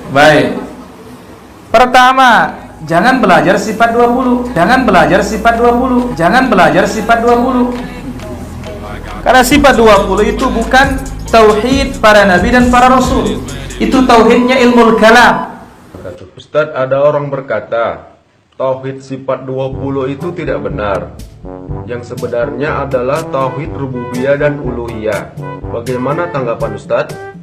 Baik. Pertama, jangan belajar sifat 20. Jangan belajar sifat 20. Jangan belajar sifat 20. Karena sifat 20 itu bukan tauhid para nabi dan para rasul. Itu tauhidnya ilmu kalam. Ustadz, ada orang berkata tauhid sifat 20 itu tidak benar. Yang sebenarnya adalah tauhid rububiyah dan uluhiyah. Bagaimana tanggapan Ustadz?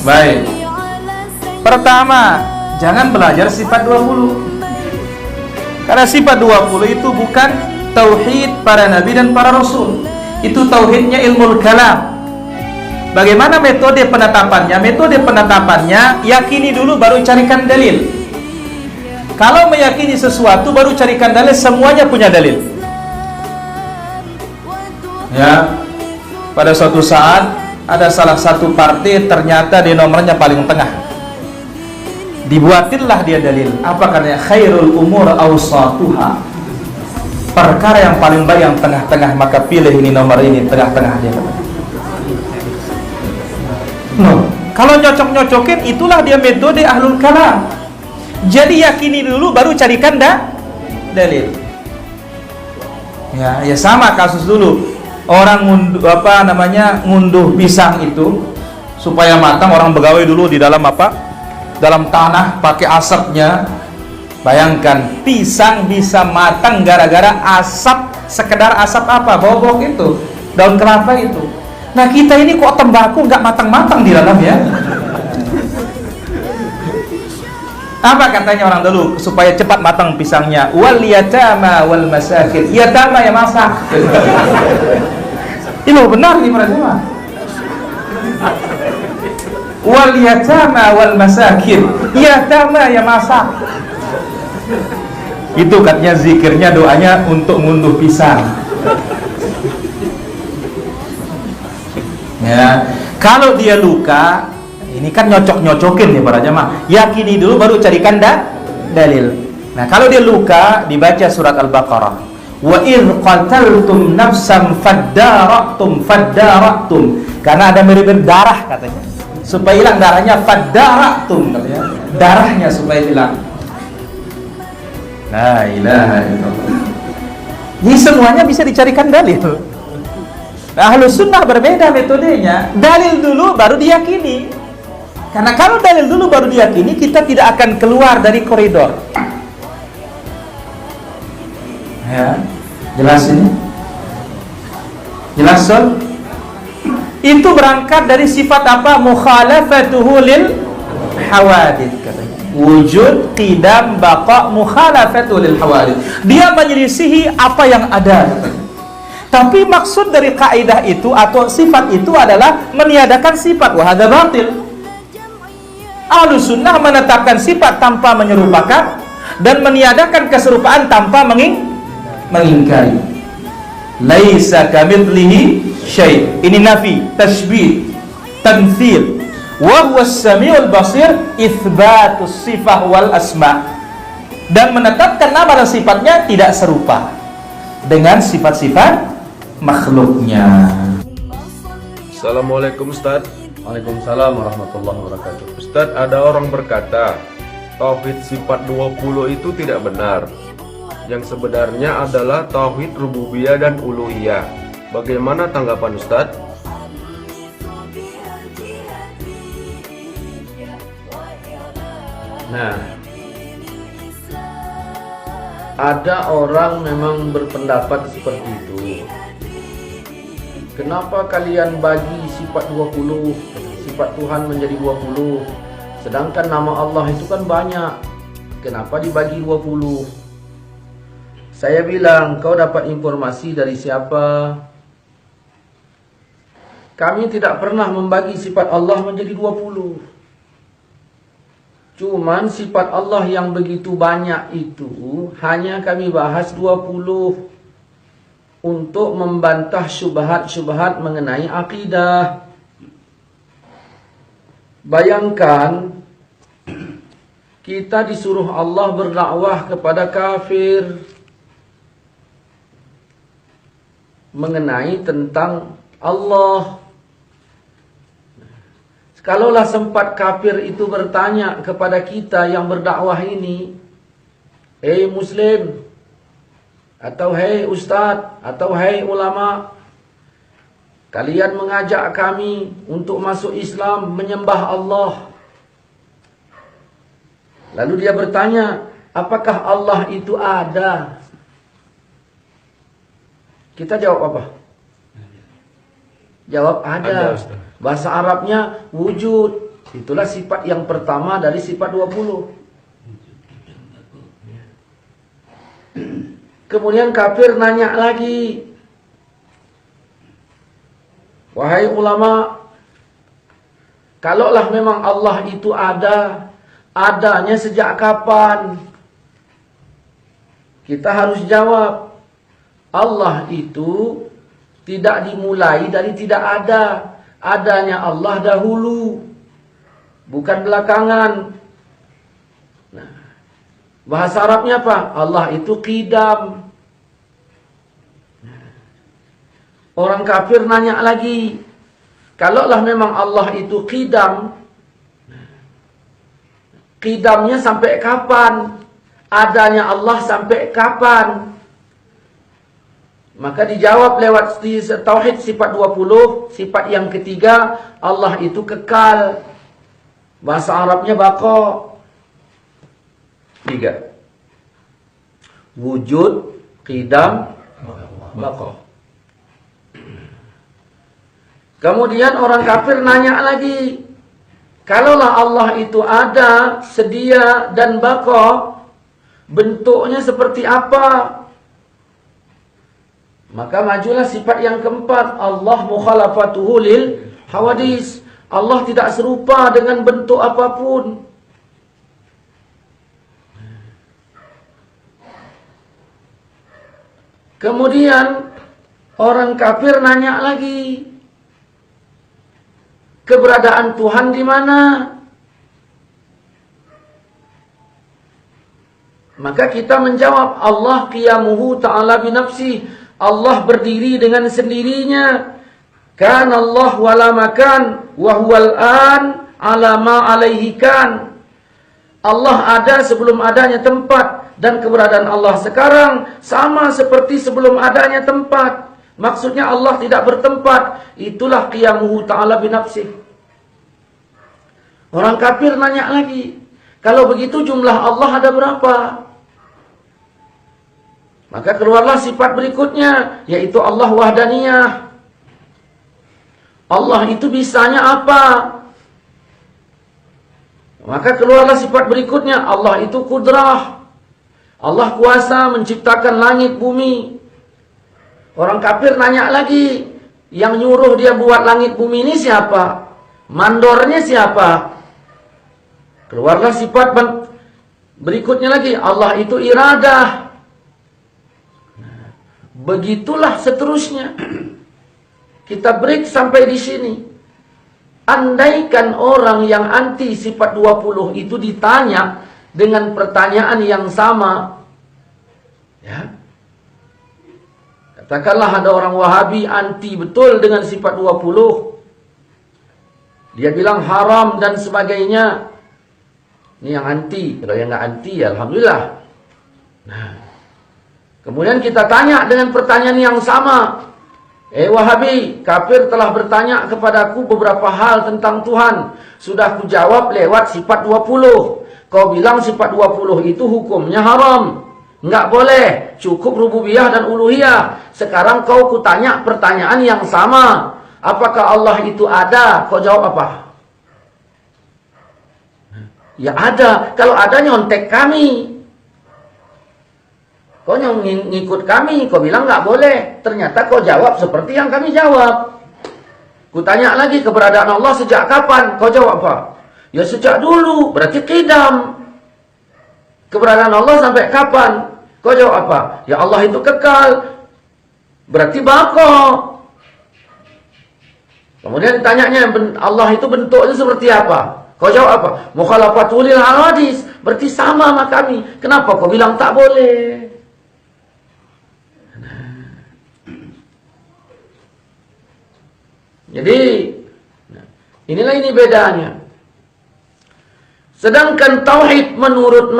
Baik. Pertama, jangan belajar sifat 20. Karena sifat 20 itu bukan tauhid para nabi dan para rasul. Itu tauhidnya ilmu kalam. Bagaimana metode penetapannya? Metode penetapannya, yakini dulu baru carikan dalil. Kalau meyakini sesuatu baru carikan dalil, semuanya punya dalil. Ya. Pada suatu saat ada salah satu partai ternyata di nomornya paling tengah. Dibuatinlah dia dalil. Apa katanya? Khairul umur awsatuha. Perkara yang paling baik yang tengah-tengah, maka pilih ini nomor ini tengah-tengah dia kata. No. Kalau nyocok-nyocokin itulah dia metode ahlul kalam. Jadi yakini dulu baru carikan dalil. Ya sama kasus dulu. Orang ngunduh pisang itu supaya matang, orang begawe dulu di dalam dalam tanah pakai asapnya. Bayangkan pisang bisa matang gara-gara asap, sekedar asap apa? Bobok itu, daun kelapa itu. Nah kita ini kok tembakau nggak matang-matang di dalam ya? Apa katanya orang dulu supaya cepat matang pisangnya? Wal yatama wal masakin. Yatama ya masak. Ini benar nih para jemaah. Wal yatama wal masakin. Yatama ya masak. Itu katanya zikirnya, doanya untuk ngunduh pisang. Ya, kalau dia luka, ini kan nyocok-nyocokin nih para jemaah. Yakini dulu baru carikan dalil. Nah, kalau dia luka dibaca surat Al-Baqarah. Wa idh qataltum nafsan faddaratum. Karena ada mirip darah katanya. Supaya hilang darahnya faddaratum katanya. Darahnya supaya hilang. La ilaha illallah. Ini semuanya bisa dicarikan dalil. Nah, Ahlus Sunnah berbeda metodenya. Dalil dulu baru diyakini. Karena kalau dalil dulu baru diyakini, kita tidak akan keluar dari koridor. Ya, jelas ini? Jelas Sol? Itu berangkat dari sifat apa? Mukhalafatuhu lil hawadith katanya. Wujud, qidam, baqa, mukhalafatuhu lil hawadith. Dia menyelisihi apa yang ada katanya. Tapi maksud dari kaidah itu atau sifat itu adalah meniadakan sifat. Wah, hadza batil. Ahlus Sunnah menetapkan sifat tanpa menyerupakan dan meniadakan keserupaan tanpa mengingkari. Laisa kamitslihi syai'. Ini nafi, tasybih, tamtsil. Wa huwas samiul basir, itsbatus sifah wal asma. Dan menetapkan nama dan sifatnya tidak serupa dengan sifat-sifat makhluknya. Assalamualaikum Ustadz. Waalaikumsalam warahmatullahi wabarakatuh. Ustadz, ada orang berkata tauhid sifat 20 itu tidak benar. Yang sebenarnya adalah tauhid rububiyah dan uluhiyah. Bagaimana tanggapan Ustadz? Nah, ada orang memang berpendapat seperti itu. Kenapa kalian bagi sifat 20, sifat Tuhan menjadi 20, sedangkan nama Allah itu kan banyak. Kenapa dibagi 20? Saya bilang, kau dapat informasi dari siapa? Kami tidak pernah membagi sifat Allah menjadi 20. Cuman sifat Allah yang begitu banyak itu hanya kami bahas 20 untuk membantah syubhat-syubhat mengenai akidah. Bayangkan kita disuruh Allah berdakwah kepada kafir mengenai tentang Allah. Kalaulah sempat kafir itu bertanya kepada kita yang berdakwah ini, "Hei Muslim," atau "Hei Ustadz," atau "Hei ulama, kalian mengajak kami untuk masuk Islam, menyembah Allah." Lalu dia bertanya, apakah Allah itu ada? Kita jawab apa? Jawab ada. Bahasa Arabnya wujud. Itulah sifat yang pertama dari sifat 20. Kemudian kafir nanya lagi, "Wahai ulama, kalaulah memang Allah itu ada, adanya sejak kapan?" Kita harus jawab, Allah itu tidak dimulai dari tidak ada. Adanya Allah dahulu, bukan belakangan. Nah, bahasa Arabnya apa? Allah itu qidam. Orang kafir nanya lagi, kalaulah memang Allah itu qidam, qidamnya sampai kapan? Adanya Allah sampai kapan? Maka dijawab lewat tauhid sifat 20, sifat yang ketiga, Allah itu kekal. Bahasa Arabnya baqa. 3. Wujud, qidam, baqa. Kemudian orang kafir nanya lagi, kalaulah Allah itu ada, sedia dan baqa, bentuknya seperti apa? Maka majulah sifat yang keempat, Allah mukhalafatuhu lil hawadis. Allah tidak serupa dengan bentuk apapun. Kemudian orang kafir nanya lagi, keberadaan Tuhan di mana? Maka kita menjawab, Allah qiyamuhu ta'ala binafsi. Allah berdiri dengan sendirinya. Kan Allah wala makan wa huwal an ala ma alaihi kan. Allah ada sebelum adanya tempat, dan keberadaan Allah sekarang sama seperti sebelum adanya tempat. Maksudnya Allah tidak bertempat. Itulah qiyamuhu ta'ala binafsih. Orang kafir nanya lagi, kalau begitu jumlah Allah ada berapa? Maka keluarlah sifat berikutnya, yaitu Allah wahdaniyah. Allah itu bisanya apa? Maka keluarlah sifat berikutnya, Allah itu kudrah. Allah kuasa menciptakan langit bumi. Orang kafir nanya lagi, yang nyuruh dia buat langit bumi ini siapa? Mandornya siapa? Keluarlah sifat berikutnya lagi, Allah itu iradah. Begitulah seterusnya. Kita break sampai di sini. Andaikan orang yang anti sifat 20 itu ditanya dengan pertanyaan yang sama, ya, katakanlah ada orang Wahabi anti betul dengan sifat 20. Dia bilang haram dan sebagainya. Ini yang anti. Kalau yang nggak anti, ya alhamdulillah. Nah, kemudian kita tanya dengan pertanyaan yang sama. Wahabi, kafir telah bertanya kepadaku beberapa hal tentang Tuhan. Sudah kujawab lewat sifat 20. Kau bilang sifat 20 itu hukumnya haram. Enggak boleh. Cukup rububiyah dan uluhiyah. Sekarang kau kutanya pertanyaan yang sama. Apakah Allah itu ada? Kau jawab apa? Ya ada. Kalau ada nyontek kami. Kau ngikut kami, kau bilang nggak boleh. Ternyata kau jawab seperti yang kami jawab. Kutanya lagi keberadaan Allah sejak kapan? Kau jawab apa? Ya sejak dulu, berarti qidam. Keberadaan Allah sampai kapan? Kau jawab apa? Ya Allah itu kekal. Berarti baqa. Kemudian tanyanya, Allah itu bentuknya seperti apa? Kau jawab apa? Mukhalafatul lil hawadis. Berarti sama sama kami. Kenapa kau bilang tak boleh? Jadi, inilah ini bedanya. Sedangkan tauhid menurut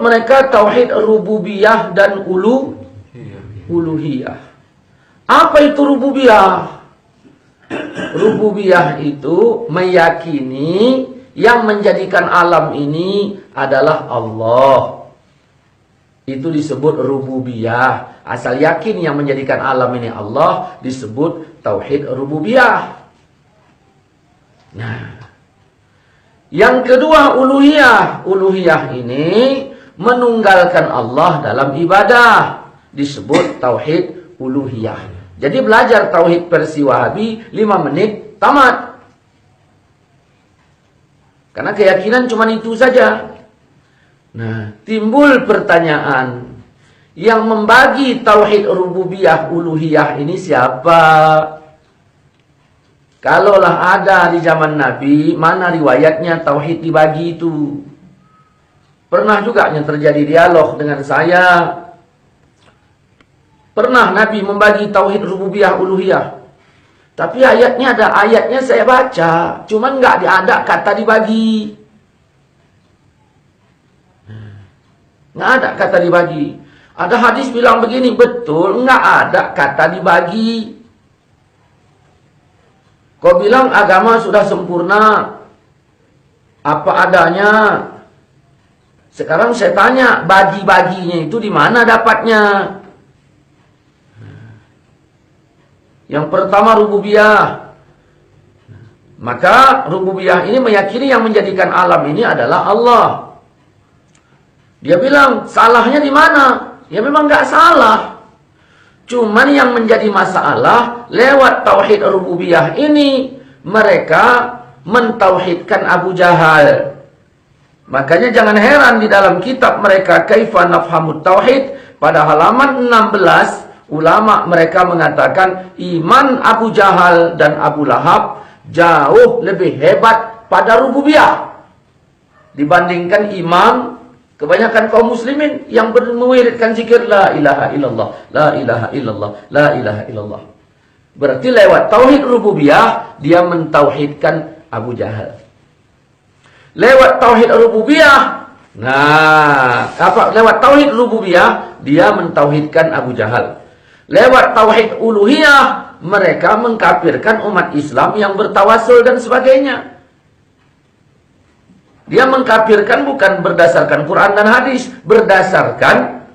mereka tauhid rububiyah dan uluhiyah. Apa itu rububiyah? Rububiyah itu meyakini yang menjadikan alam ini adalah Allah. Itu disebut rububiyah. Asal yakin yang menjadikan alam ini Allah disebut tauhid rububiyah. Nah, yang kedua uluhiyah. Uluhiyah ini menunggalkan Allah dalam ibadah, disebut tauhid uluhiyah. Jadi belajar tauhid versi Wahabi 5 menit tamat. Karena keyakinan cuma itu saja. Nah, timbul pertanyaan, yang membagi tauhid rububiyah uluhiyah ini siapa? Kalaulah ada di zaman Nabi, mana riwayatnya tauhid dibagi itu? Pernah juga yang terjadi dialog dengan saya. Pernah Nabi membagi tauhid rububiyah uluhiyah. Tapi ayatnya saya baca, cuman nggak ada kata dibagi. Nggak ada kata dibagi. Ada hadis bilang begini, betul, nggak ada kata dibagi. Kau bilang agama sudah sempurna, apa adanya. Sekarang saya tanya, bagi-baginya itu di mana dapatnya? Yang pertama rububiyah. Maka rububiyah ini meyakini yang menjadikan alam ini adalah Allah. Dia bilang, salahnya di mana? Ya memang nggak salah. Cuman yang menjadi masalah, lewat tauhid rububiyah ini, mereka mentauhidkan Abu Jahal. Makanya jangan heran di dalam kitab mereka, Kaifa Nafhamut Tauhid, pada halaman 16, ulama mereka mengatakan, iman Abu Jahal dan Abu Lahab jauh lebih hebat pada rububiyah dibandingkan imam kebanyakan kaum muslimin yang mewiridkan zikir la ilaha illallah, la ilaha illallah, la ilaha illallah. Berarti lewat tauhid rububiyah dia mentauhidkan Abu Jahal. Lewat tauhid rububiyah, lewat tauhid rububiyah dia mentauhidkan Abu Jahal. Lewat tauhid uluhiyah mereka mengkafirkan umat Islam yang bertawasul dan sebagainya. Dia mengkafirkan bukan berdasarkan Quran dan hadis, berdasarkan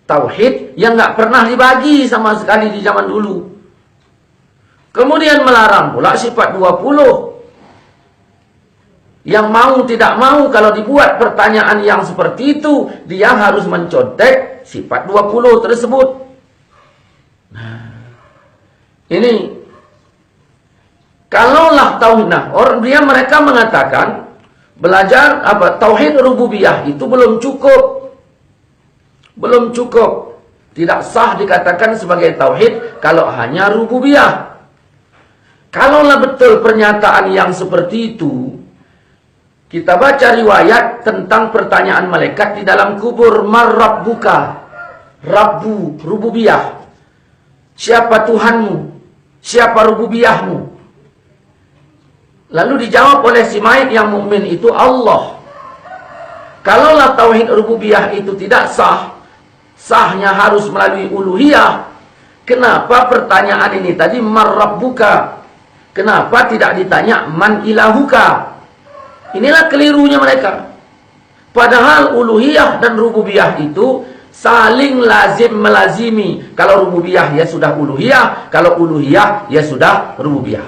tauhid yang nggak pernah dibagi sama sekali di zaman dulu. Kemudian melarang pula sifat 20. Yang mau tidak mau kalau dibuat pertanyaan yang seperti itu, dia harus mencontek sifat 20 tersebut. Nah, ini kalaulah tauhid, mereka mengatakan belajar tauhid rububiyah itu belum cukup. Belum cukup. Tidak sah dikatakan sebagai tauhid kalau hanya rububiyah. Kalaulah betul pernyataan yang seperti itu, kita baca riwayat tentang pertanyaan malaikat di dalam kubur, Marrabbuka, Rabbu, rububiyah. Siapa Tuhanmu? Siapa rububiyahmu? Lalu dijawab oleh si mayit yang mukmin itu Allah. Kalaulah tauhid rububiyah itu tidak sah, sahnya harus melalui uluhiyah. Kenapa pertanyaan ini tadi Marrabbuka? Kenapa tidak ditanya man ilahuka? Inilah kelirunya mereka. Padahal uluhiyah dan rububiyah itu saling lazim melazimi. Kalau rububiyah ya sudah uluhiyah, kalau uluhiyah ya sudah rububiyah.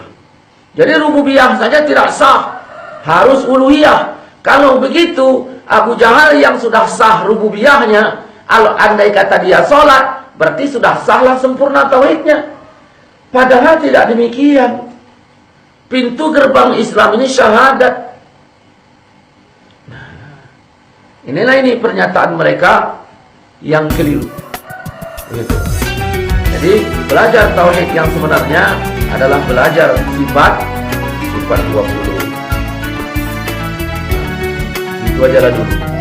Jadi rububiyah saja tidak sah, harus uluhiyah. Kalau begitu, Abu Jahal yang sudah sah rububiyahnya, kalau andai kata dia sholat, berarti sudah sahlah sempurna tauhidnya. Padahal tidak demikian. Pintu gerbang Islam ini syahadat. Inilah ini pernyataan mereka yang keliru. Begitu. Jadi belajar tauhid yang sebenarnya adalah belajar sifat 20. Itu aja lah dulu.